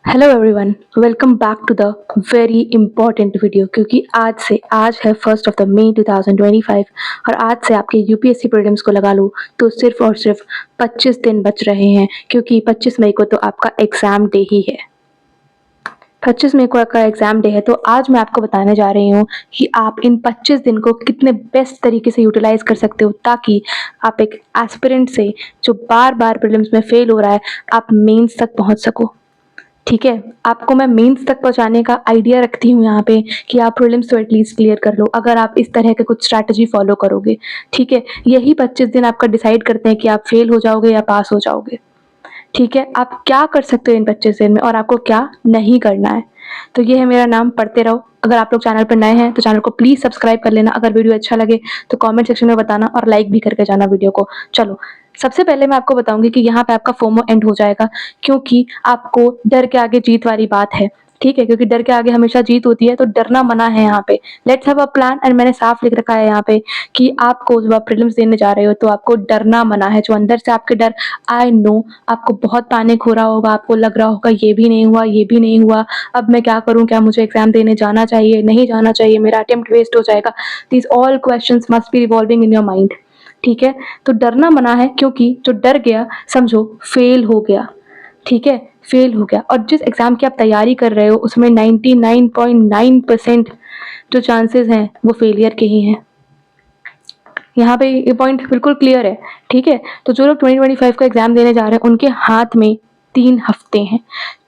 Hello everyone, welcome back to the very important video. क्योंकि आज है 1 मई 2025 और आज से आपके यूपीएससी प्रीलिम्स को लगा लो तो सिर्फ और सिर्फ 25 दिन बच रहे हैं। क्योंकि 25 मई को तो आपका एग्ज़ाम डे ही है। 25 मई को आपका एग्ज़ाम डे है, तो आज मैं आपको बताने जा रही हूँ कि आप इन 25 दिन को कितने बेस्ट तरीके से यूटिलाइज़ कर सकते हो, ताकि आप एक एस्पिरेंट से जो बार बार प्रीलिम्स में फेल हो रहा है, आप मेंस तक पहुँच सको। ठीक है, आपको मैं मेंस तक पहुँचाने का आइडिया रखती हूँ यहाँ पे कि आप प्रीलिम्स तो एटलीस्ट क्लियर कर लो, अगर आप इस तरह के कुछ स्ट्रैटेजी फॉलो करोगे। ठीक है, यही 25 दिन आपका डिसाइड करते हैं कि आप फेल हो जाओगे या पास हो जाओगे। ठीक है, आप क्या कर सकते हो इन 25 दिन में और आपको क्या नहीं करना है। तो ये है मेरा नाम, पढ़ते रहो। अगर आप लोग चैनल पर नए हैं तो चैनल को प्लीज़ सब्सक्राइब कर लेना। अगर वीडियो अच्छा लगे तो कमेंट सेक्शन में बताना और लाइक भी करके जाना वीडियो को। चलो, सबसे पहले मैं आपको बताऊंगी कि यहाँ पे आपका फोमो एंड हो जाएगा, क्योंकि आपको डर के आगे जीत वाली बात है। ठीक है, क्योंकि डर के आगे हमेशा जीत होती है, तो डरना मना है यहाँ पे। Let's have a plan, and मैंने साफ लिख रखा है यहाँ पे कि आपको जब आप प्रीलिम्स देने जा रहे हो तो आपको डरना मना है। जो अंदर से आपके डर, आई नो आपको बहुत पैनिक हो रहा होगा, आपको लग रहा होगा ये भी नहीं हुआ, ये भी नहीं हुआ, अब मैं क्या करूं, क्या मुझे एग्जाम देने जाना चाहिए, नहीं जाना चाहिए, मेरा अटेम्प्ट वेस्ट हो जाएगा। These all questions must be revolving in your mind. ठीक है, तो डरना मना है, क्योंकि जो डर गया समझो फेल हो गया। ठीक है, फेल हो गया। और जिस एग्जाम की आप तैयारी कर रहे हो उसमें 99.9% जो चांसेस हैं वो फेलियर के ही हैं। यहाँ पे ये पॉइंट बिल्कुल क्लियर है। ठीक है, तो जो लोग 2025 का एग्जाम देने जा रहे हैं उनके हाथ में 3 हफ्ते हैं।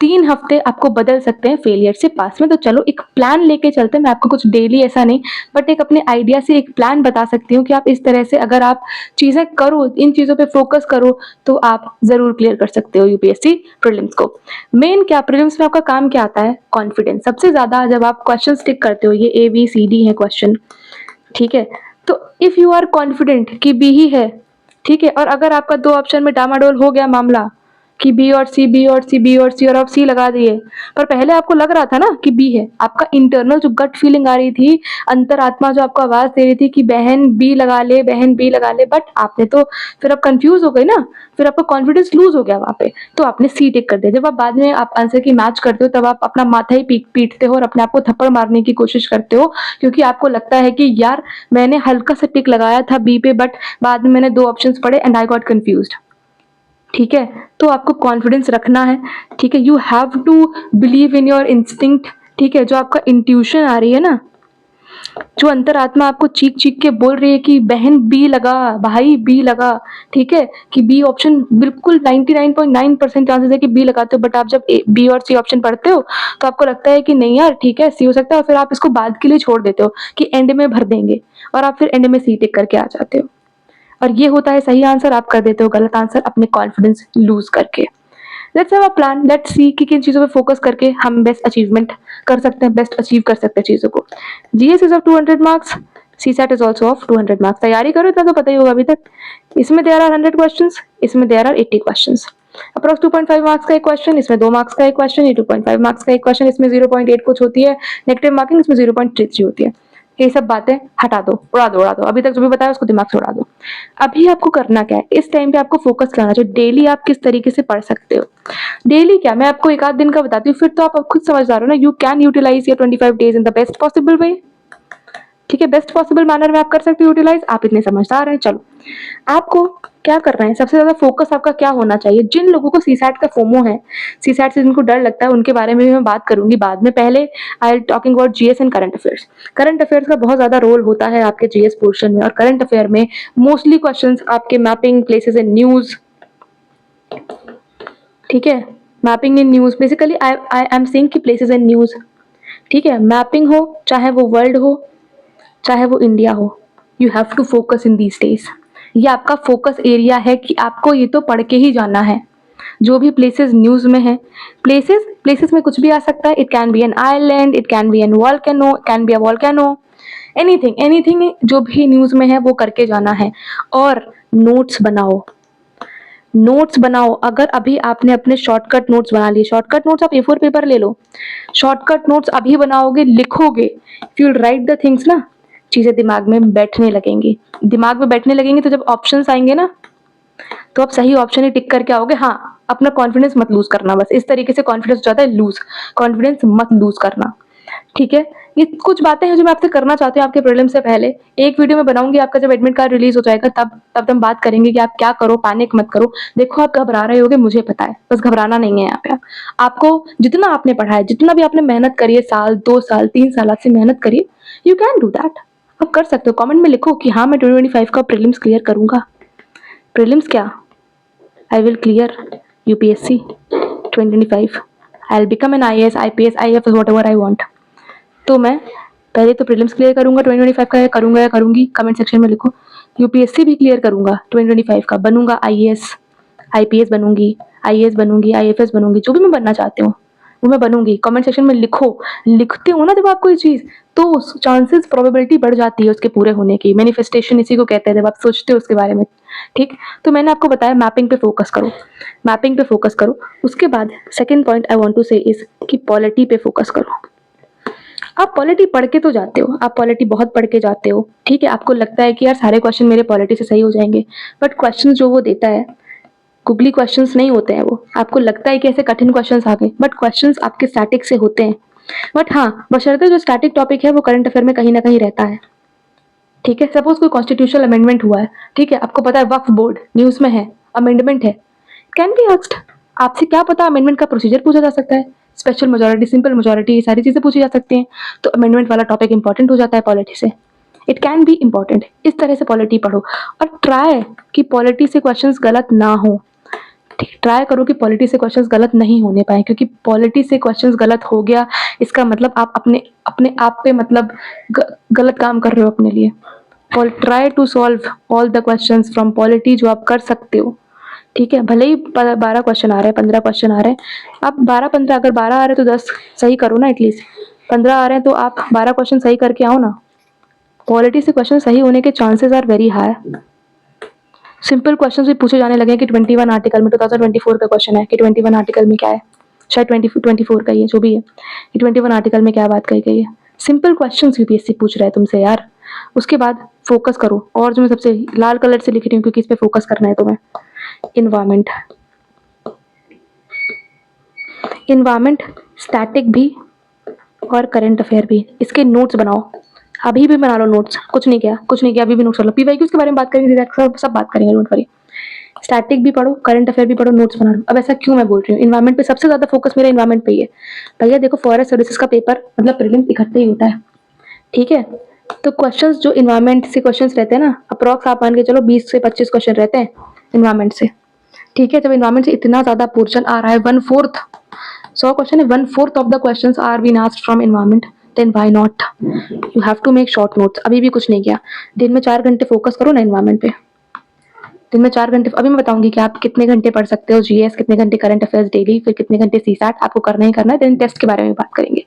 3 हफ्ते आपको बदल सकते हैं फेलियर से पास में। तो चलो एक प्लान लेके चलते हैं। मैं आपको कुछ डेली ऐसा नहीं, बट एक अपने आइडिया से एक प्लान बता सकती हूँ कि आप इस तरह से अगर आप चीज़ें करो, इन चीज़ों पे फोकस करो, तो आप ज़रूर क्लियर कर सकते हो यूपीएससी प्रीलिम्स को। मेन क्या प्रीलिम्स में आपका काम क्या आता है? कॉन्फिडेंस। सबसे ज़्यादा जब आप क्वेश्चन टिक करते हो, ये ABCD है क्वेश्चन। ठीक है, तो इफ यू आर कॉन्फिडेंट कि बी ही है, ठीक है, और अगर आपका 2 ऑप्शन में डामाडोल हो गया मामला कि बी और सी, बी और सी, बी और सी, और आप सी लगा दिए, पर पहले आपको लग रहा था ना कि बी है, आपका इंटरनल जो गट फीलिंग आ रही थी, अंतरात्मा जो आपको आवाज दे रही थी कि बहन बी लगा ले, बहन बी लगा ले, बट आपने तो फिर आप कंफ्यूज हो गए ना, फिर आपका कॉन्फिडेंस लूज हो गया वहां पे, तो आपने सी टिक कर दिया। जब आप बाद में आप आंसर की मैच करते हो तब आप अपना माथा ही पीटते हो और अपने आप को थप्पड़ मारने की कोशिश करते हो, क्योंकि आपको लगता है कि यार मैंने हल्का सा टिक लगाया था बी पे, बट बाद में मैंने 2 ऑप्शंस पढ़े एंड आई गॉट कंफ्यूज्ड। ठीक है, तो आपको कॉन्फिडेंस रखना है। ठीक है, you have to believe in your instinct. ठीक है, जो आपका इंट्यूशन आ रही है ना, जो अंतरात्मा आपको चीख चीख के बोल रही है कि बहन बी लगा, भाई बी लगा। ठीक है, कि बी ऑप्शन बिल्कुल 99.9% चांसेस है कि बी लगाते हो, बट आप जब बी और सी ऑप्शन पढ़ते हो तो आपको लगता है कि नहीं यार ठीक है सी हो सकता है, और फिर आप इसको बाद के लिए छोड़ देते हो कि एंड में भर देंगे, और आप फिर एंड में सी टिक करके आ जाते हो, और ये होता है सही आंसर, आप कर देते हो गलत आंसर अपने कॉन्फिडेंस लूज करके। Let's have a plan, let's see कि किन चीज़ों पे फोकस करके हम बेस्ट अचीवमेंट कर सकते हैं, बेस्ट अचीव कर सकते हैं चीज़ों को। GS is of 200 marks, CSAT is also of 200 marks. तैयारी करो, इतना तो पता ही होगा अभी तक। इसमें देयर आर 100 क्वेश्चंस, इसमें there are 80 questions. Approx 2.5 marks का एक क्वेश्चन, इसमें 2 मार्क्स का एक क्वेश्चन, ये 2.5 मार्क्स का एक क्वेश्चन, इसमें 0.8 कुछ होती है नेगेटिव मार्किंग, इसमें 0.33 होती है। ये सब बातें हटा दो, उड़ा दो, अभी तक जो भी बताया उसको दिमाग से उड़ा दो। अभी आपको करना क्या है, इस टाइम पे आपको फोकस करना चाहिए डेली आप किस तरीके से पढ़ सकते हो। डेली क्या, मैं आपको एक आध दिन का बताती हूँ, फिर तो आप खुद समझदार हो ना। You can utilize your 25 days in the best possible way. ठीक है, बेस्ट पॉसिबल मैनर में आप कर सकते हो यूटिलाइज, आप इतने समझदार हैं। चलो, आपको क्या करना है, सबसे ज्यादा फोकस आपका क्या होना चाहिए। जिन लोगों को सीसैट का फोमो है, सीसैट से जिनको डर लगता है, उनके बारे में भी मैं बात करूंगी बाद में। पहले I am talking about GS and current affairs. Current affairs का बहुत ज्यादा रोल होता है आपके जीएस पोर्शन में, और करंट अफेयर में मोस्टली क्वेश्चंस आपके मैपिंग, प्लेसेस इन न्यूज। ठीक है, mapping in news, basically I am saying कि प्लेसेस इन न्यूज। ठीक है, मैपिंग हो, चाहे वो वर्ल्ड हो, चाहे वो इंडिया हो, you have to focus in these days. ये आपका फोकस एरिया है कि आपको ये तो पढ़ के ही जाना है। जो भी प्लेसेस न्यूज में है, प्लेसेस प्लेसेस में कुछ भी आ सकता है। It can be an island, it can be an volcano, can be a volcano, anything anything, जो भी न्यूज में है वो करके जाना है। और नोट्स बनाओ, नोट्स बनाओ। अगर अभी आपने अपने शॉर्टकट नोट्स बना लिए, शॉर्टकट नोट्स आप A4 पेपर ले लो, शॉर्टकट नोट्स अभी बनाओगे, लिखोगे, if you right the things ना, चीजें दिमाग में बैठने लगेंगी। दिमाग में बैठने लगेंगी तो जब ऑप्शंस आएंगे ना, तो आप सही ऑप्शन ही टिक करके आओगे। हाँ, अपना कॉन्फिडेंस मत लूज करना, बस इस तरीके से कॉन्फिडेंस हो जाता है लूज, कॉन्फिडेंस मत लूज करना, ठीक है। ये कुछ बातें हैं जो मैं आपसे करना चाहती हूँ आपके प्रीलिम्स से पहले। एक वीडियो मैं बनाऊंगी आपका जब एडमिट कार्ड रिलीज हो जाएगा, तब हम बात करेंगे कि आप क्या करो, पैनिक मत करो। देखो आप घबरा रहे होगे, मुझे पता है, बस घबराना नहीं है यहाँ पे। आपको जितना आपने पढ़ा है, जितना भी आपने मेहनत करी है, साल 2 साल 3 साल आपसे मेहनत करिए, यू कैन डू दैट। आप कर सकते हो। कमेंट में लिखो कि हाँ मैं 2025 का प्रीलिम्स क्लियर करूंगा। प्रीलिम्स क्या, I will clear UPSC 2025. I'll become an IAS, IPS, IFS, whatever I want. तो मैं पहले तो प्रीलिम्स क्लियर करूंगा 2025 का, करूंगा या करूंगी, कमेंट सेक्शन में लिखो। यूपीएससी भी क्लियर करूंगा 2025 का, बनूंगा आईएएस, आईपीएस बनूंगी, आईएएस बनूंगी, आईएफएस बनूंगी, जो भी मैं बनना चाहती हूँ वो मैं बनूंगी। कमेंट सेक्शन में लिखो। लिखते हो ना जब आप कोई चीज, तो चांसेस प्रोबेबिलिटी बढ़ जाती है उसके पूरे होने की। मैनिफेस्टेशन इसी को कहते हैं, जब आप सोचते हो उसके बारे में, ठीक। तो मैंने आपको बताया मैपिंग पे फोकस करो, मैपिंग पे फोकस करो। उसके बाद second point I want to say is कि पॉलिटी पे फोकस करो। आप पॉलिटी पढ़ के तो जाते हो, आप पॉलिटी बहुत पढ़ के जाते हो, ठीक है। आपको लगता है कि यार सारे क्वेश्चन मेरे पॉलिटी से सही हो जाएंगे, बट क्वेश्चन जो वो देता है गुगली क्वेश्चंस नहीं होते हैं वो। आपको लगता है कि ऐसे कठिन क्वेश्चंस आ गए, बट क्वेश्चंस आपके स्टैटिक से होते हैं। बट हाँ, बशर्ते जो स्टैटिक टॉपिक है वो करंट अफेयर में कहीं ना कहीं रहता है, ठीक है। सपोज कोई कॉन्स्टिट्यूशनल अमेंडमेंट हुआ है, ठीक है, आपको पता है वक्फ बोर्ड न्यूज में है, अमेंडमेंट है, कैन बी आस्क्ड। आपसे क्या पता अमेंडमेंट का प्रोसीजर पूछा जा सकता है, स्पेशल मेजोरिटी, सिंपल मेजोरिटी, ये सारी चीजें पूछी जा सकती हैं। तो अमेंडमेंट वाला टॉपिक इंपॉर्टेंट हो जाता है पॉलिटी से, इट कैन बी इंपॉर्टेंट। इस तरह से पॉलिटी पढ़ो और ट्राई कि पॉलिटी से क्वेश्चंस गलत ना हो, ठीक। ट्राई करो कि पॉलिटी से क्वेश्चंस गलत नहीं होने पाए, क्योंकि पॉलिटी से क्वेश्चंस गलत हो गया इसका मतलब आप अपने अपने आप पे मतलब गलत काम कर रहे हो अपने लिए। Try to solve all the questions from polity जो आप कर सकते हो, ठीक है। भले ही 12 क्वेश्चन आ रहे हैं, 15 क्वेश्चन आ रहे हैं, आप 12-15, अगर 12 आ रहे हैं तो 10 सही करो ना, एटलीस्ट 15 आ रहे हैं तो आप 12 क्वेश्चन सही करके आओ ना। पॉलिटी से क्वेश्चन सही होने के chances are very high. Simple question भी पूछे जाने लगे कि 21 आर्टिकल में, 2024 का क्वेश्चन है कि 21 आर्टिकल में क्या है, शायद 24 का ही है, जो भी है, कि 21 आर्टिकल में क्या बात कही गई है। सिंपल क्वेश्चन यूपीएससी पूछ रहा है तुमसे यार। उसके बाद फोकस करो, और जो मैं सबसे लाल कलर से लिख रही हूँ क्योंकि इस पे फोकस करना है तुम्हें, इन्वायरमेंट। इन्वायरमेंट, स्टैटिक भी और करंट अफेयर भी, इसके नोट्स बनाओ, अभी भी बना लो नोट्स। कुछ नहीं किया, कुछ नहीं किया, अभी भी नोट्स कर लो। पीवाईक्यूज के बारे में बात करेंगे, सब बात करेंगे, डोंट वरी। स्टैटिक भी पढ़ो, करंट अफेयर भी पढ़ो, नोट्स बना लो। अब ऐसा क्यों मैं बोल रही हूँ, इन्वायरमेंट पे सबसे ज्यादा फोकस मेरा इन्वायरमेंट पे ही है। भैया देखो, फॉरेस्ट सर्विसेज का पेपर मतलब प्रीलिम्स इकट्ठे ही होता है, ठीक है। तो क्वेश्चंस जो इन्वायरमेंट से क्वेश्चंस रहते हैं ना, अप्रॉक्स आप मान के चलो 20 से 25 क्वेश्चन रहते हैं इन्वायरमेंट से, ठीक है। जब इन्वायरमेंट से इतना ज्यादा पोर्शन आ रहा है, 1/4, 100 क्वेश्चन है, 1/4 of the questions are been asked from environment, then why not, you have to make short notes. अभी भी कुछ नहीं किया, दिन में 4 घंटे फोकस करो ना इन्वायरमेंट पे, दिन में 4 घंटे। अभी मैं बताऊंगी कि आप कितने घंटे पढ़ सकते हो जीएस, कितने घंटे करंट अफेयर्स डेली, फिर कितने घंटे सीसैट आपको करना ही करना है, देन टेस्ट के बारे में बात करेंगे,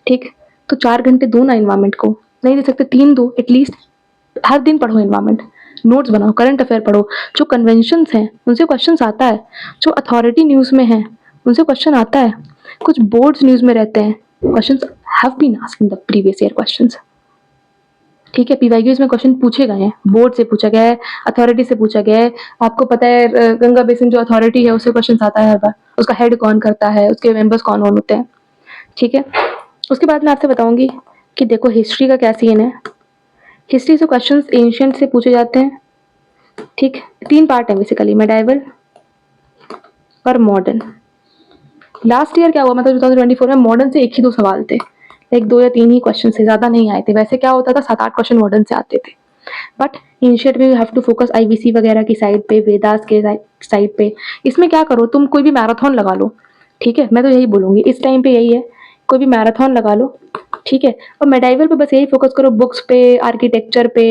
ठीक। तो 4 घंटे दो ना इन्वायरमेंट को, नहीं दे सकते 3 दो एटलीस्ट। हर दिन पढ़ो इन्वायरमेंट, नोट्स बनाओ, करंट अफेयर पढ़ो, जो कन्वेंशंस हैं उनसे क्वेश्चन आता है, जो अथॉरिटी न्यूज में है उनसे क्वेश्चन आता है, कुछ बोर्ड्स न्यूज में रहते हैं, questions have been asked in the previous year questions, ठीक है। पीवाईक्यूज में क्वेश्चन पूछे गए हैं, बोर्ड से पूछा गया है, अथॉरिटी से पूछा गया है। आपको पता है गंगा बेसिन जो अथॉरिटी है उससे क्वेश्चन आता है हर बार, उसका हेड कौन करता है, उसके मेंबर्स कौन कौन होते हैं, ठीक है। उसके बाद मैं आपसे बताऊंगी कि देखो हिस्ट्री का क्या सीन है। हिस्ट्री से क्वेश्चंस एंशिएंट से पूछे जाते हैं, ठीक। 3 पार्ट है बेसिकली, मेडाइवल और मॉडर्न। लास्ट ईयर क्या हुआ, मतलब 2024 में मॉडर्न से 1 ही 2 सवाल थे, लाइक 2 या 3 ही क्वेश्चन से, ज्यादा नहीं आए थे। वैसे क्या होता था, 7-8 क्वेश्चन मॉडर्न से आते थे। बट एंशिएंट में you have to focus IVC वगैरह की साइड पे, वेदास के साइड पे। इसमें क्या करो, तुम कोई भी मैराथन लगा लो, ठीक है। मैं तो यही बोलूंगी इस टाइम पे यही है, कोई भी मैराथन लगा लो, ठीक है। और मेडाइवल पे बस यही फोकस करो, बुक्स पे, आर्किटेक्चर पे,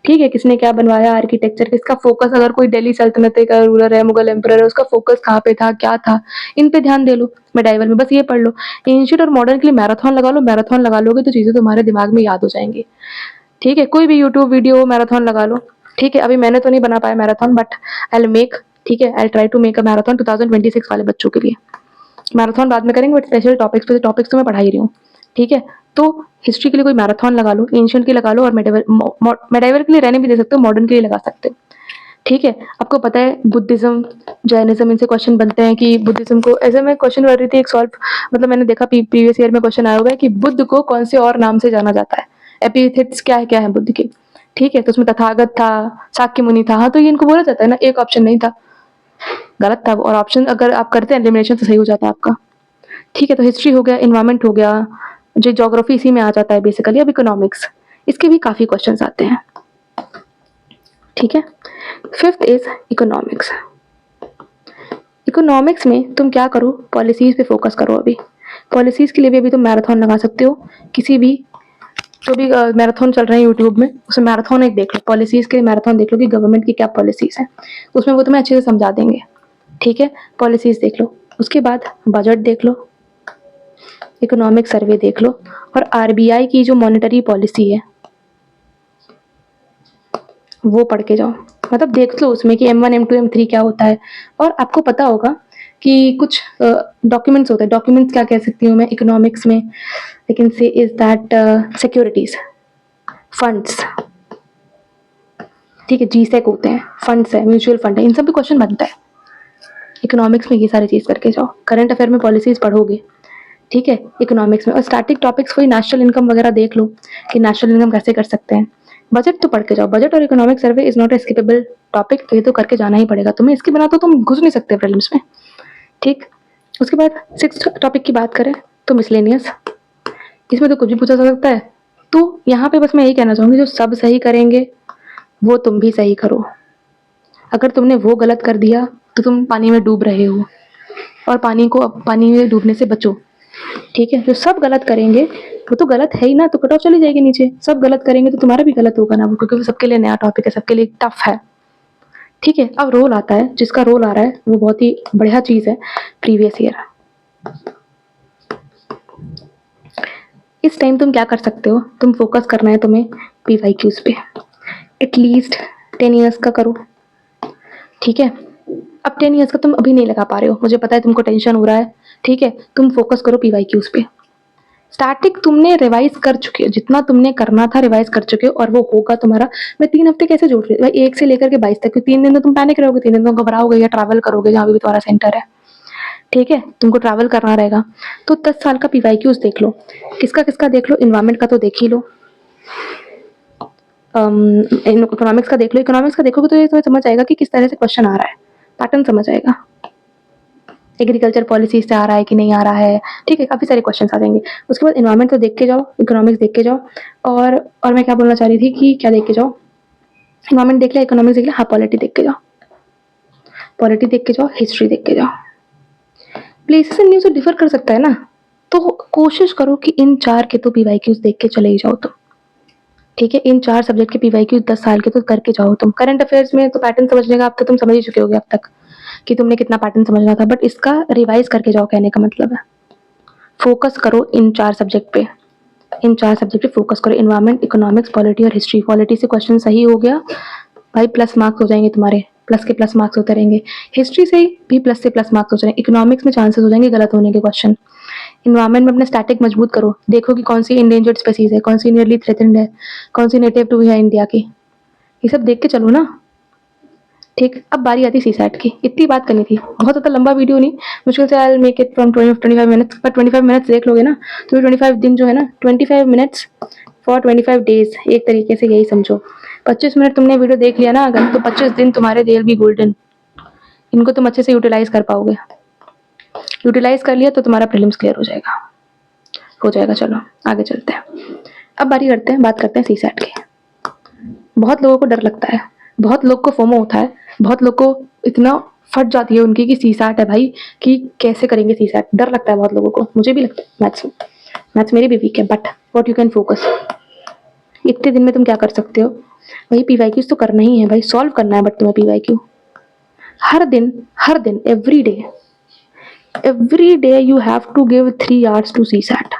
ठीक है। किसने क्या बनवाया आर्किटेक्चर पे, इसका फोकस, अगर कोई दिल्ली सल्तनत का रूलर है, मुगल एम्परर है, उसका फोकस कहाँ पे था, क्या था, इन पे ध्यान दे लो। मेडाइवल में बस ये पढ़ लो। एंशिएंट और मॉडर्न के लिए मैराथन लगा लो, मैराथन लगा लोगे तो चीजें तुम्हारे दिमाग में याद हो जाएंगी, ठीक है। कोई भी यूट्यूब वीडियो मैराथन लगा लो, ठीक है। अभी मैंने तो नहीं बना पाया marathon, but I will make, ठीक है, I will try to make a marathon 2026 वाले बच्चों के लिए। मैराथन बाद में करेंगे, बट स्पेशल टॉपिक्स पे, टॉपिक्स तो मैं पढ़ा ही रही हूँ, ठीक है। तो हिस्ट्री के लिए कोई मैराथन लगा लो, एंशिएंट के लिए लगा लो, और मेडाइवल के लिए रहने भी दे सकते हो, मॉडर्न के लिए लगा सकते हो, ठीक है। आपको पता है बुद्धिज्म, जैनिज्म, इनसे क्वेश्चन बनते हैं कि बुद्धिज्म को, ऐसे मैं क्वेश्चन कर रही थी एक सॉल्व, मतलब मैंने देखा प्रीवियस ईयर में क्वेश्चन आया हुआ है कि बुद्ध को कौन से और नाम से जाना जाता है, एपिथेट्स क्या है बुद्ध के। ठीक है, तो उसमें तथागत था, शाक्य मुनि था, हाँ तो ये इनको बोला जाता है ना, एक ऑप्शन नहीं था, गलत था, और ऑप्शन अगर आप करते हैं एलिमिनेशन तो सही हो जाता है आपका। ठीक है, तो हिस्ट्री हो गया, इन्वायरमेंट हो गया, जो ज्योग्राफी इसी में आ जाता है बेसिकली। अब इकोनॉमिक्स, इसके भी काफी क्वेश्चंस आते हैं। ठीक है, फिफ्थ इज इकोनॉमिक्स। इकोनॉमिक्स में तुम क्या करो, पॉलिसीज पे फोकस करो। अभी पॉलिसीज के लिए भी अभी तुम मैराथन लगा सकते हो, किसी भी जो भी मैराथन चल रहे हैं यूट्यूब में, उसमें मैराथन एक देख लो, पॉलिसीज के मैराथन देख लो कि गवर्नमेंट की क्या पॉलिसीज है, उसमें वो तुम्हें अच्छे से समझा देंगे। ठीक है, पॉलिसीज देख लो, उसके बाद बजट देख लो, इकोनॉमिक सर्वे देख लो, और आरबीआई की जो मॉनेटरी पॉलिसी है वो पढ़ के जाओ, मतलब देख लो उसमें कि M1 M2 M3 क्या होता है। और आपको पता होगा कि कुछ डॉक्यूमेंट्स होते हैं, डॉक्यूमेंट्स क्या कह सकती हूँ मैं इकोनॉमिक्स में, लेकिन से इज दैट सिक्योरिटीज, फंड्स। ठीक है, जीसेक होते हैं, फंड्स है, म्यूचुअल फंड है, इन सब भी क्वेश्चन बनता है इकोनॉमिक्स में। ये सारी चीज करके जाओ, करंट अफेयर में पॉलिसीज पढ़ोगे। ठीक है, इकोनॉमिक्स में। और स्टैटिक टॉपिक्स कोई नेशनल इनकम वगैरह देख लो कि नेशनल इनकम कैसे कर सकते हैं। बजट तो पढ़ के जाओ, बजट और economic survey is not a skippable topic, ये तो करके जाना ही पड़ेगा तुम्हें, इसके बिना तो तुम घुस नहीं सकते प्रीलिम्स में। ठीक, उसके बाद सिक्स्थ टॉपिक की बात करें तो मिसलेनियस, इसमें तो कुछ भी पूछा जा सकता है। तो यहाँ पे बस मैं यही कहना चाहूंगी, जो सब सही करेंगे वो तुम भी सही करो। अगर तुमने वो गलत कर दिया तो तुम पानी में डूब रहे हो, और पानी में डूबने से बचो। ठीक है, जो सब गलत करेंगे वो तो गलत है ही ना, तो कट ऑफ चली जाएगी नीचे। सब गलत करेंगे तो तुम्हारा भी गलत होगा ना वो, क्योंकि वो सबके लिए नया टॉपिक है, सबके लिए टफ है। ठीक है, अब रोल आता है, जिसका रोल आ रहा है वो बहुत ही बढ़िया चीज है, प्रीवियस ईयर। इस टाइम तुम क्या कर सकते हो, तुम फोकस करना है तुम्हें पीवाईक्यूज पे, एटलीस्ट 10 ईयर्स का करो। ठीक है, अब 10 ईयर्स का तुम अभी नहीं लगा पा रहे हो, मुझे पता है तुमको टेंशन हो रहा है। ठीक है, तुम फोकस करो पीवाईक्यूज पे। स्टैटिक तुमने रिवाइज कर चुके हो, जितना तुमने करना था रिवाइज कर चुके हो, और वो होगा तुम्हारा। मैं 3 हफ्ते कैसे जोड़ रही हूँ भाई, 1 से लेकर के 22 तक, 3 दिन तो तुम पैनिक रहोगे, 3 दिन तो घबराओगे या ट्रैवल करोगे जहाँ भी तुम्हारा सेंटर है। ठीक है, तुमको ट्रैवल करना रहेगा, तो 10 साल का पीवाईक्यूज देख लो। किसका किसका देख लो, इन्वायरमेंट का तो देख ही लो, इकोनॉमिक्स का देख लो। इकोनॉमिक्स का देखोगे तो ये तुम्हें समझ आएगा कि किस तरह से क्वेश्चन आ रहा है, पैटर्न समझ आएगा, एग्रीकल्चर पॉलिसी से आ रहा है कि नहीं आ रहा है। ठीक है, काफी सारे क्वेश्चन आ जाएंगे। उसके बाद इन्वायरमेंट तो देख के जाओ, इकोनॉमिक्स देख के जाओ, और मैं क्या बोलना चाह रही थी कि क्या देख के जाओ, इन्वायरमेंट देख लिया, इकोनॉमिक्स देख लिया, हाँ पॉलिटी देख के जाओ, पॉलिटी देख के जाओ, हिस्ट्री देख के जाओ। प्लेसेस एंड न्यूज से डिफर कर सकता है ना, तो कोशिश करो कि इन 4 के तो पीवाईक्यूज देख के चले ही जाओ तुम। ठीक है, इन 4 सब्जेक्ट के पीवाईक्यूज 10 साल के तो करके जाओ तुम। करंट अफेयर्स में तो पैटर्न समझने का अब तक तुम समझ ही चुके होगे अब तक कि तुमने कितना पैटर्न समझना था, बट इसका रिवाइज करके जाओ, कहने का मतलब है फोकस करो इन 4 सब्जेक्ट पे, इन 4 सब्जेक्ट पे फोकस करो, इन्वायरमेंट, इकोनॉमिक्स, पॉलिटी और हिस्ट्री। पॉलिटी से क्वेश्चन सही हो गया भाई, प्लस मार्क्स हो जाएंगे तुम्हारे, प्लस के प्लस मार्क्स होते रहेंगे। हिस्ट्री से भी प्लस से प्लस मार्क्स हो जाएंगे। इकोनॉमिक्स में चांसेस हो जाएंगे गलत होने के क्वेश्चन। इन्वायरमेंट में अपने स्टैटिक मजबूत करो, देखो कि कौन सी इंडेंजर्ड स्पीसीज है, कौन सी नियरली थ्रेटेंड है, कौन सी नेटिव टू है इंडिया की, ये सब देख के चलो ना। ठीक, अब बारी आती सी सैट की, इतनी बात करनी थी, बहुत ज़्यादा लंबा वीडियो नहीं, मुश्किल से I make it from 25 minutes, पर 25 मिनट्स देख लोगे ना तो 25 दिन जो है ना, 25 मिनट्स फॉर 25 डेज, एक तरीके से यही समझो। 25 मिनट तुमने वीडियो देख लिया ना अगर, तो 25 दिन तुम्हारे दे विल बी गोल्डन, इनको तुम अच्छे से यूटिलाइज कर पाओगे। यूटिलाइज कर लिया तो तुम्हारा प्रीलिम्स क्लियर हो जाएगा, हो जाएगा। चलो आगे चलते हैं, अब बात करते हैं सी सैट की। बहुत लोगों को डर लगता है, बहुत लोग को फोमो होता है, बहुत लोग को इतना फट जाती है उनकी कि सी सैट है भाई, कि कैसे करेंगे सी सैट, डर लगता है बहुत लोगों को, मुझे भी लगता है। मैथ्स मेरी भी वीक है, but what you can focus, इतने दिन में तुम क्या कर सकते हो, वही पीवाईक्यूज तो करना ही है भाई, सॉल्व करना है, बट तुम्हें पीवाईक्यू हर दिन every day you have to give 3 hours to CSAT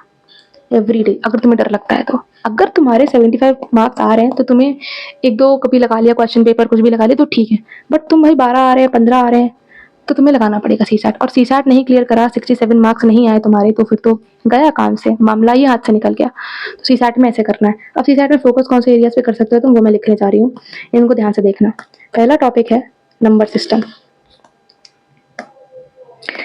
every day. अगर तुम्हें डर लगता है तो, अगर तुम्हारे 75 मार्क्स आ रहे हैं तो तुम्हें 1-2 कभी लगा लिया क्वेश्चन पेपर, कुछ भी लगा लिया तो ठीक है, बट तुम भाई 12 आ रहे हैं, 15 आ रहे हैं, तो तुम्हें लगाना पड़ेगा सीसैट। और सीसैट नहीं क्लियर करा, 67 मार्क्स नहीं आए तुम्हारे, तो फिर तो गया काम से, मामला ही हाथ से निकल गया। तो सीसैट में ऐसे करना है। अब सीसैट में फोकस कौन से एरियाज पे कर सकते हो तुम, वो मैं लिखने जा रही हूँ, इनको ध्यान से देखना। पहला टॉपिक है नंबर सिस्टम।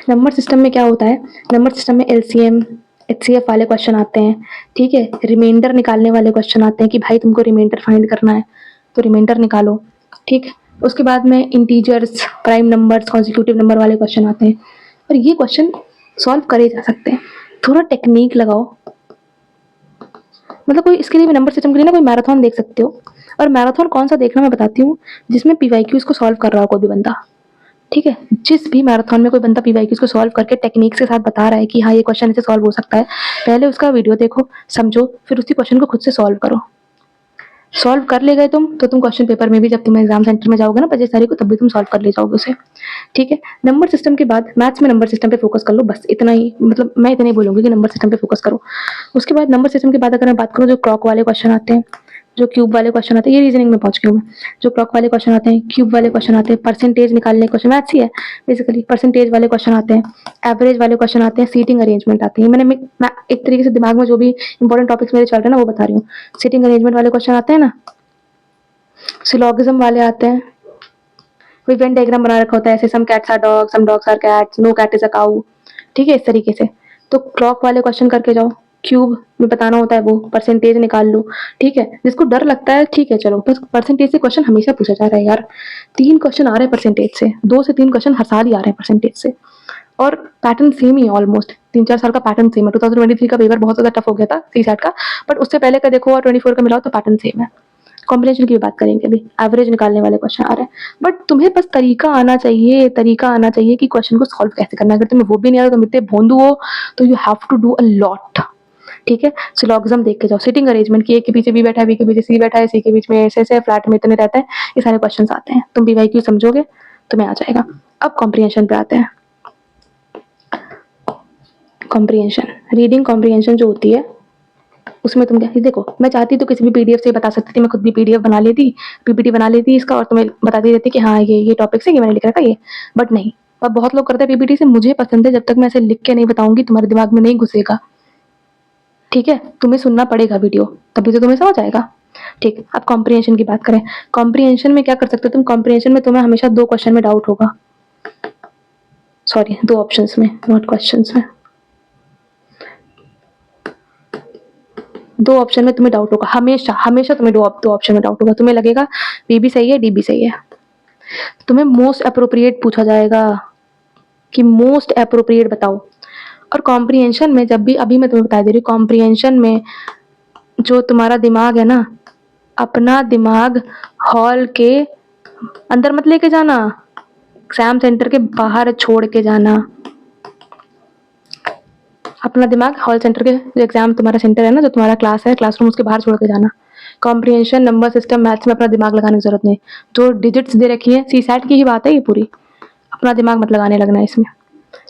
नंबर सिस्टम में क्या होता है, नंबर सिस्टम में एलसीएम एचसीएफ वाले क्वेश्चन आते हैं, ठीक है। रिमाइंडर निकालने वाले क्वेश्चन आते हैं कि भाई तुमको रिमाइंडर फाइंड करना है तो रिमाइंडर निकालो, ठीक। उसके बाद में integers, prime numbers, consecutive number वाले क्वेश्चन आते हैं, और ये क्वेश्चन सॉल्व करे जा सकते हैं। थोड़ा टेक्निक लगाओ, मतलब कोई इसके लिए भी, नंबर सिस्टम के लिए ना कोई मैराथन देख सकते हो। और मैराथन कौन सा देखना मैं बताती हूँ, जिसमें पीवाईक्यूज को सॉल्व कर रहा हो कोई भी बंदा, ठीक है। जिस भी मैराथन में कोई बंदा पीवाईक्यूज को सॉल्व करके टेक्निक्स के साथ बता रहा है कि हाँ ये क्वेश्चन ऐसे सॉल्व हो सकता है, पहले उसका वीडियो देखो, समझो, फिर उसी क्वेश्चन को खुद से सॉल्व करो। सॉल्व कर ले गए तुम, तो तुम क्वेश्चन पेपर में भी जब तुम एग्जाम सेंटर में जाओगे ना 25 तारीख को, तब भी तुम सॉल्व कर ले जाओगे उसे, ठीक है। नंबर सिस्टम के बाद मैथ्स में नंबर सिस्टम पे फोकस कर लो, बस इतना ही, मतलब मैं इतना ही बोलूंगी कि नंबर सिस्टम पे फोकस करो। उसके बाद नंबर सिस्टम के बाद अगर मैं बात करूँ, जो क्लॉक वाले क्वेश्चन आते हैं, जो क्यूब वाले क्वेश्चन आते हैं, ये रीजनिंग में पहुंच गई हूँ मैं। जो क्लॉक वाले क्वेश्चन आते हैं, क्यूब वाले क्वेश्चन आते हैं, परसेंटेज निकालने क्वेश्चन, मैथ्स ही है बेसिकली, परसेंटेज वाले क्वेश्चन आते हैं, एवरेज वाले क्वेश्चन आते हैं, सीटिंग अरेंजमेंट आती है। मैं एक तरीके से दिमाग में जो भी इंपॉर्टेंट टॉपिक्स मेरे चल रहे हैं ना वो बता रही हूँ। सीटिंग अरेंजमेंट वाले क्वेश्चन आते हैं ना, सिलोगिज्म वाले आते हैं, कोई वेन डायग्राम बना रखा होता है ऐसे, some cats are dogs, some dogs are cats, no cat is a cow, ठीक है, इस तरीके से। तो क्लॉक वाले क्वेश्चन करके जाओ, क्यूब में बताना होता है वो, परसेंटेज निकाल लो, ठीक है। जिसको डर लगता है ठीक है चलो, बस परसेंटेज से क्वेश्चन हमेशा पूछा जा रहा है यार, 3 क्वेश्चन आ रहे हैं परसेंटेज से, 2 से 3 क्वेश्चन हर साल ही आ रहे हैं परसेंटेज से, और पैटर्न सेम ही है ऑलमोस्ट, 3-4 साल का पैटर्न सेम है। 2023 का पेपर बहुत ज्यादा टफ हो गया था सीसैट का, बट उससे पहले का देखो और 24 का मिलाओ तो पैटर्न सेम है। कॉम्बिनेशन की भी बात करेंगे अभी, एवरेज निकालने वाले क्वेश्चन आ रहे हैं, बट तुम्हें बस तरीका आना चाहिए, तरीका आना चाहिए कि क्वेश्चन को सॉल्व कैसे करना है। अगर तुम्हें वो भी नहीं आता, तुम इतने भोंदू हो, तो you have to do a lot, ठीक है। सिलोगिज्म देख के जाओ, सीटिंग अरेंजमेंट की, ए के पीछे बी बैठा है, बी के पीछे सी बैठा है, सी के बीच में ऐसे ऐसे फ्लैट में इतने रहता है, ये सारे क्वेश्चन आते हैं। तुम पीवाईक्यू समझोगे तुम्हें आ जाएगा। अब कॉम्प्रिहेंशन पे आते हैं। कॉम्प्रिहेंशन, रीडिंग कॉम्प्रिहेंशन जो होती है उसमें तुम क्या, देखो मैं चाहती तो किसी भी पीडीएफ से बता सकती थी, मैं खुद भी पीडीएफ बना लेती, पीपीटी बना लेती इसका, और तुम्हें बताती रहती कि हाँ ये टॉपिक से ये मैंने लिख रखा ये, बट नहीं। और बहुत लोग करते हैं पीपीटी से, मुझे पसंद है, जब तक मैं ऐसे लिख के नहीं बताऊंगी तुम्हारे दिमाग में नहीं घुसेगा, ठीक है। तुम्हें सुनना पड़ेगा वीडियो, तभी तो तुम्हें समझ आएगा, ठीक। अब कॉम्प्रिहेंशन की बात करें, कॉम्प्रिहेंशन में क्या कर सकते हो तुम, कॉम्प्रिहेंशन में तुम्हें हमेशा 2 क्वेश्चन में डाउट होगा, सॉरी 2 ऑप्शंस में, नॉट क्वेश्चंस में, 2 ऑप्शन में तुम्हें डाउट होगा, हमेशा हमेशा तुम्हें 2 ऑप्शन में डाउट होगा। तुम्हें लगेगा बी भी सही है डी भी सही है, तुम्हें मोस्ट अप्रोप्रिएट पूछा जाएगा कि मोस्ट अप्रोप्रिएट बताओ। और कॉम्प्रिहेंशन में जब भी, अभी मैं तुम्हें बता दे रही हूँ, कॉम्प्रिहेंशन में जो तुम्हारा दिमाग है ना, अपना दिमाग हॉल के अंदर मत लेके जाना, एग्जाम सेंटर के बाहर छोड़ के जाना। अपना दिमाग हॉल सेंटर के, जो एग्जाम तुम्हारा सेंटर है ना, जो तुम्हारा क्लास है, क्लासरूम, उसके बाहर छोड़ के जाना। कॉम्प्रिहेंशन, नंबर सिस्टम, मैथ्स में अपना दिमाग लगाने की जरूरत नहीं। जो डिजिट्स दे रखी है, सीसैट की ही बात है ये पूरी, अपना दिमाग मत लगाने लगना इसमें,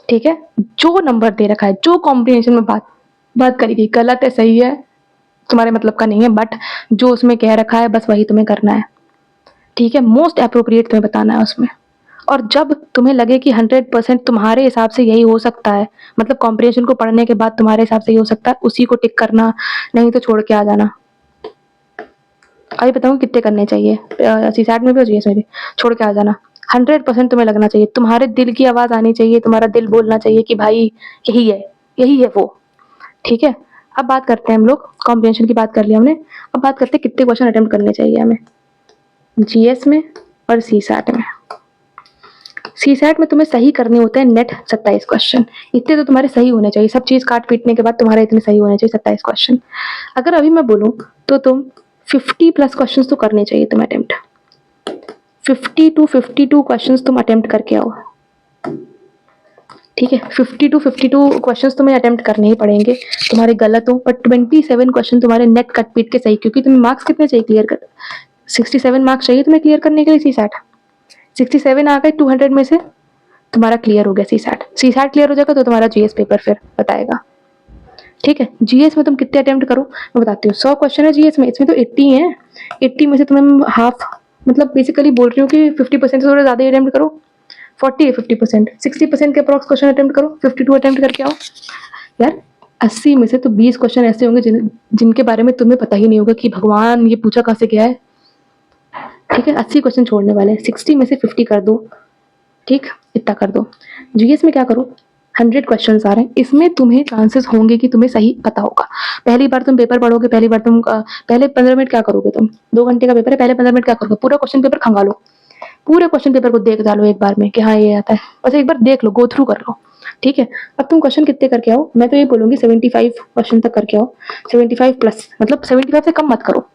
ठीक है। जो नंबर दे रखा है, जो कॉम्प्रिहेंशन में बात करी गई, गलत है सही है तुम्हारे मतलब का नहीं है, बट जो उसमें कह रखा है बस वही तुम्हें करना है, ठीक है। मोस्ट अप्रोप्रिएट तुम्हें बताना है उसमें। और जब तुम्हें लगे कि 100% तुम्हारे हिसाब से यही हो सकता है, मतलब कॉम्प्रिहेंशन को पढ़ने के बाद तुम्हारे हिसाब से यही हो सकता है, उसी को टिक करना, नहीं तो छोड़ के आ जाना। अभी बताऊँ कितने करने चाहिए, सीसैट में भी और जीएस में भी, छोड़ के आ जाना। 100% तुम्हें लगना चाहिए, तुम्हारे दिल की आवाज आनी चाहिए, तुम्हारा दिल बोलना चाहिए कि भाई यही है वो, ठीक है। अब बात करते हैं हम लोग, कॉम्प्रिहेंशन की बात कर लिया हमने, अब बात करते हैं कितने क्वेश्चन अटेम्प्ट करने चाहिए हमें जीएस में और सीसैट में। सीसैट में तुम्हें सही करने होते हैं नेट 27 क्वेश्चन, इतने तो तुम्हारे सही होने चाहिए, सब चीज काट पीटने के बाद तुम्हारे इतने सही होने चाहिए 27 क्वेश्चन। अगर अभी मैं बोलूँ तो तुम 50+ क्वेश्चन तो करने चाहिए तुम अटेम्प्ट, 50 to 52 क्वेश्चन तुम अटेम्प्ट करके आओ, ठीक है। 50 to 52 क्वेश्चन तुम्हें अटेम्प्ट करने ही पड़ेंगे, तुम्हारे गलत हो, पर 27 क्वेश्चन तुम्हारे नेट कट पीट के सही, क्योंकि तुम्हें मार्क्स कितने चाहिए क्लियर कर, 67 मार्क्स चाहिए तुम्हें क्लियर करने के लिए सीसैट। 67 आ गए 200 में से, तुम्हारा क्लियर हो गया सीसैट। सीसैट क्लियर हो जाएगा तो तुम्हारा जीएस पेपर फिर बताएगा, ठीक है। जीएस में तुम कितने अटेम्प्ट करो मैं बताती हूँ। 100 क्वेश्चन है जीएस में, इसमें तो 80 है, 80 में से तुम्हें हाफ, मतलब बेसिकली बोल रही हूँ कि 50% से थोड़ा ज्यादा अटेम्प्ट करो, 40 या 50%, 60% के अप्रॉक्स क्वेश्चन अटेम्प्ट करो, 52 अटेम्प्ट करके आओ यार। 80 में से तो 20 क्वेश्चन ऐसे होंगे जिनके बारे में तुम्हें पता ही नहीं होगा कि भगवान ये पूछा कहाँ से गया है। ठीक है, 80 क्वेश्चन छोड़ने वाले, 60 में से 50 कर दो, ठीक, इतना कर दो। जीएस में क्या करो, 100 क्वेश्चन आ रहे हैं, इसमें तुम्हें चांसेस होंगे कि तुम्हें सही पता होगा। पहली बार तुम पेपर पढ़ोगे, पहली बार तुम पहले 15 मिनट क्या करोगे, तुम 2 घंटे का पेपर है, पहले 15 मिनट क्या करोगे, पूरा क्वेश्चन पेपर खंगालो, पूरे क्वेश्चन पेपर को देख डालो एक बार में कि हाँ ये आता है, बस एक बार देख लो, गो थ्रू कर लो। ठीक है, अब तुम क्वेश्चन कितने करके आओ, मैं तो ये बोलूंगी 75 क्वेश्चन तक करके आओ, 75 प्लस, मतलब 75 से कम मत करो।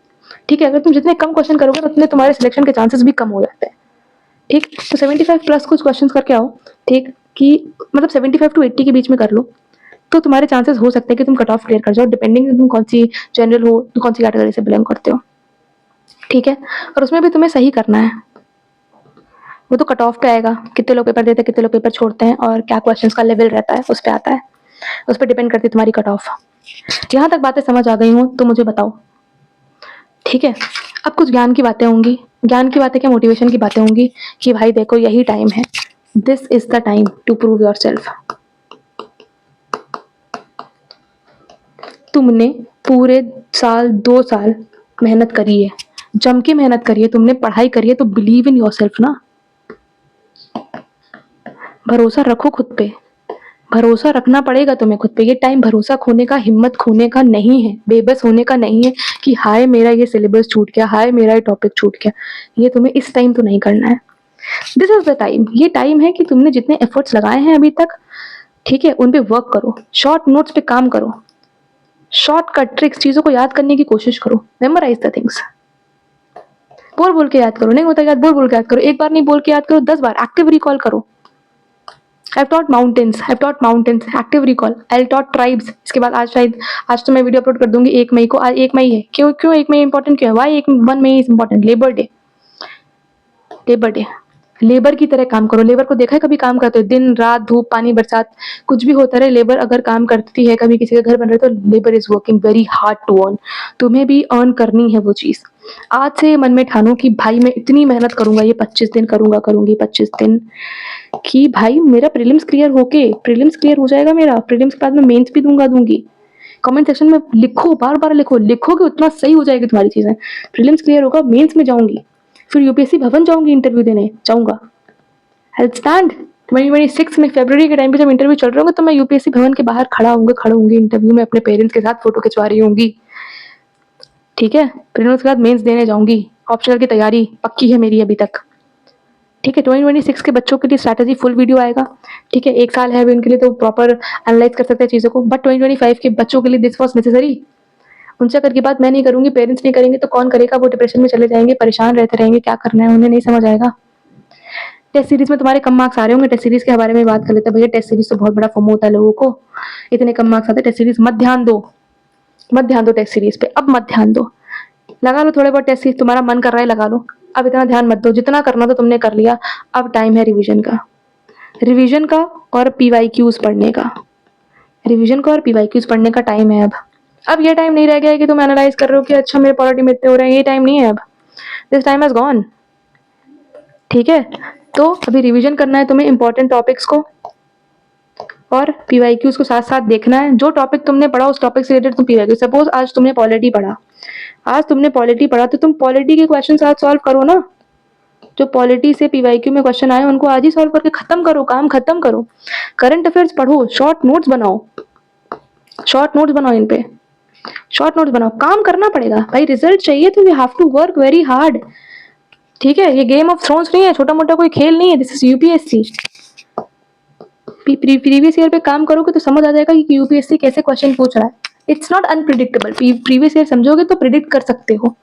ठीक है, अगर तुम जितने कम क्वेश्चन करोगे उतने तुम्हारे सिलेक्शन के चांसेस भी कम हो जाते हैं। ठीक, तो 75 प्लस कुछ क्वेश्चंस करके आओ, ठीक, कि मतलब 75 टू 80 के बीच में कर लो, तो तुम्हारे चांसेस हो सकते हैं कि तुम कट ऑफ क्लियर कर जाओ, डिपेंडिंग तुम कौन सी जनरल हो, तो कौन सी कैटेगरी से बिलोंग करते हो। ठीक है, और उसमें भी तुम्हें सही करना है, वो तो कट ऑफ पे आएगा, कितने लोग पेपर देते हैं, कितने लोग पेपर छोड़ते हैं, और क्या क्वेश्चंस का लेवल रहता है, उस पर आता है, उस पर डिपेंड करती है तुम्हारी कट ऑफ। यहाँ तक बातें समझ आ गई हो तो मुझे बताओ। ठीक है, अब कुछ ज्ञान की बातें होंगी, ज्ञान की बातें क्या, मोटिवेशन की बातें होंगी कि भाई देखो यही टाइम है, this is the time to prove yourself. तुमने पूरे साल 2 साल मेहनत करी है, जम के मेहनत करी है, तुमने पढ़ाई करी है, तो बिलीव इन योर सेल्फ ना, भरोसा रखो खुद पे, भरोसा रखना पड़ेगा तुम्हें खुद पे। ये टाइम भरोसा खोने का, हिम्मत खोने का नहीं है, बेबस होने का नहीं है कि हाय मेरा ये सिलेबस छूट गया, हाय मेरा ये टॉपिक छूट गया। ये तुम्हें इस टाइम तो नहीं करना है। दिस इज द टाइम, ये टाइम है कि तुमने जितने एफर्ट्स लगाए हैं अभी तक, ठीक है, उन पे वर्क करो, शॉर्ट नोट्स पे काम करो, शॉर्टकट ट्रिक्स, चीजों को याद करने की कोशिश करो, मेमोराइज द थिंग्स, बोल बोल के याद करो, नहीं होता याद बोल बोल के याद करो, एक बार नहीं बोल के याद करो, 10 बार एक्टिव रिकॉल करो। I've taught mountains, active recall, I'll taught tribes। इसके बाद आज शायद, आज तो मैं वीडियो अपलोड कर दूंगी 1 मई को, आज 1 मई है, क्यों क्यों 1 मई इंपॉर्टेंट क्यों है, why 1 May is important, labour day, labour day, labour की तरह काम करो। लेबर को देखा है कभी काम करते हो, दिन रात धूप पानी बरसात कुछ भी होता रहे, लेबर अगर काम करती है, कभी किसी का घर बन रहा है तो labour is working very hard to earn, तुम्हें भी अर्न करनी है वो चीज। आज से मन में ठानो कि भाई मैं इतनी मेहनत करूंगा, ये 25 दिन करूंगी 25 दिन, कि भाई मेरा प्रीलिम्स क्लियर हो जाएगा मेरा, प्रीलिम्स के बाद मैं मेंस भी दूंगी। कमेंट सेक्शन में लिखो, बार बार लिखो, लिखोगे उतना सही हो जाएगी तुम्हारी चीजें। प्रीलिम्स क्लियर होगा, मेंस में जाऊंगी, फिर यूपीएससी भवन जाऊंगी, इंटरव्यू देने जाऊंगा। हेल्थ स्टैंड 2026 में फरवरी के टाइम पे जब इंटरव्यू चल रहे होंगे तो मैं यूपीएससी भवन के बाहर खड़ा होंगी इंटरव्यू में, अपने पेरेंट्स के साथ फोटो खिंचवा रही होंगी। ठीक है, फिर उसके बाद मेंस देने जाऊंगी, ऑप्शनल की तैयारी पक्की है मेरी अभी तक। ठीक है, 2026 के बच्चों के लिए स्ट्रैटेजी फुल वीडियो आएगा। ठीक है, 1 साल है अभी उनके लिए, तो प्रॉपर एनालाइज कर सकते हैं चीज़ों को, बट 2025 के बच्चों के लिए दिस वॉज नेसेसरी। उनसे करके बात मैं नहीं करूंगी, पेरेंट्स नहीं करेंगे तो कौन करेगा, वो डिप्रेशन में चले जाएंगे, परेशान रहते रहेंगे, क्या करना है उन्हें नहीं समझ आएगा। टेस्ट सीरीज में तुम्हारे कम मार्क्स आ रहे होंगे, टेस्ट सीरीज के बारे में बात कर लेते हैं। भैया टेस्ट सीरीज तो बहुत बड़ा फोमो होता है लोगों को, इतने कम मार्क्स आते हैं, टेस्ट सीरीज मत ध्यान दो टेस्ट सीरीज पे, अब मत ध्यान दो, लगा लो थोड़े बहुत टेस्ट सीरीज, तुम्हारा मन कर रहा है लगा लो, अब इतना ध्यान मत दो, जितना करना तो तुमने कर लिया, अब टाइम है रिवीजन का और पीवाईक्यूज पढ़ने का, रिवीजन का और पीवाईक्यूज पढ़ने का टाइम है अब ये टाइम नहीं रह गया है कि तुम एनालाइज कर रहे हो कि अच्छा मेरे पॉलिटी में इतने हो रहे हैं, ये टाइम नहीं है अब, दिस टाइम हैज गॉन। ठीक है, तो अभी रिवीजन करना है तुम्हें इंपॉर्टेंट टॉपिक्स को, और पीवाईक्यूज को साथ साथ देखना है, जो टॉपिक तुमने पढ़ा उस टॉपिक से रिलेटेड तुम पीवाईक्यू, सपोज आज तुमने पॉलिटी पढ़ा, तो तुम पॉलिटी के क्वेश्चन आज सॉल्व करो ना, जो पॉलिटी से पीवाईक्यू में क्वेश्चन आए उनको आज ही सॉल्व करके खत्म करो, काम खत्म करो। करंट अफेयर्स पढ़ो, शॉर्ट नोट्स बनाओ इन पे, शॉर्ट नोट्स बनाओ, काम करना पड़ेगा भाई, रिजल्ट चाहिए तो you have to work very hard. ठीक है, ये गेम ऑफ थ्रोन्स नहीं है, छोटा मोटा कोई खेल नहीं है, this is UPSC. Previous year पे काम करोगे तो समझ आ जाएगा कि यूपीएससी कैसे क्वेश्चन पूछ रहा है। It's not unpredictable, previous year समझोगे तो प्रिडिक्ट कर सकते हो।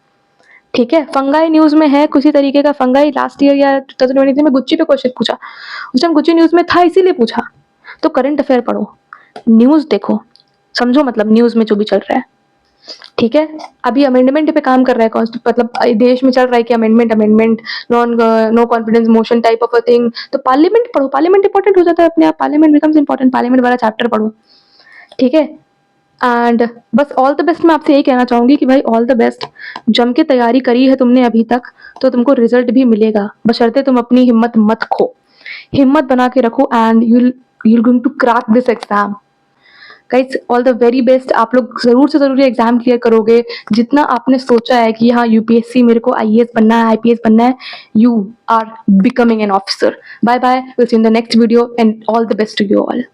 ठीक है, फंगाई न्यूज में है किसी तरीके का, फंगाई लास्ट ईयर या 2023 में गुच्ची पे क्वेश्चन पूछा, उस टाइम गुच्ची न्यूज में था इसीलिए पूछा। तो करंट अफेयर पढ़ो, न्यूज देखो, समझो मतलब न्यूज में जो भी चल रहा है। ठीक है, अभी अमेंडमेंट पे काम कर रहा है, मतलब देश में चल रहा है कि amendment no confidence motion type of a thing, तो पार्लियामेंट पढ़ो, पार्लियामेंट इंपॉर्टेंट हो जाता है अपने आप, पार्लियामेंट बिकम्स इंपॉर्टेंट, पार्लियामेंट वाला चैप्टर पढ़ो। ठीक है, एंड बस ऑल द बेस्ट, मैं आपसे यही कहना चाहूंगी कि भाई ऑल द बेस्ट, जम के तैयारी करी है तुमने अभी तक तो तुमको रिजल्ट भी मिलेगा, बशर्ते तुम अपनी हिम्मत मत खो। हिम्मत बना के रखो and you're going to crack this exam. Guys all the very best. आप लोग जरूर से जरूर एग्जाम क्लियर करोगे। जितना आपने सोचा है कि हाँ यूपीएससी मेरे को आईएएस बनना है, आईपीएस बनना है, you are becoming an officer. Bye bye, will see in the next video and all the best to you all.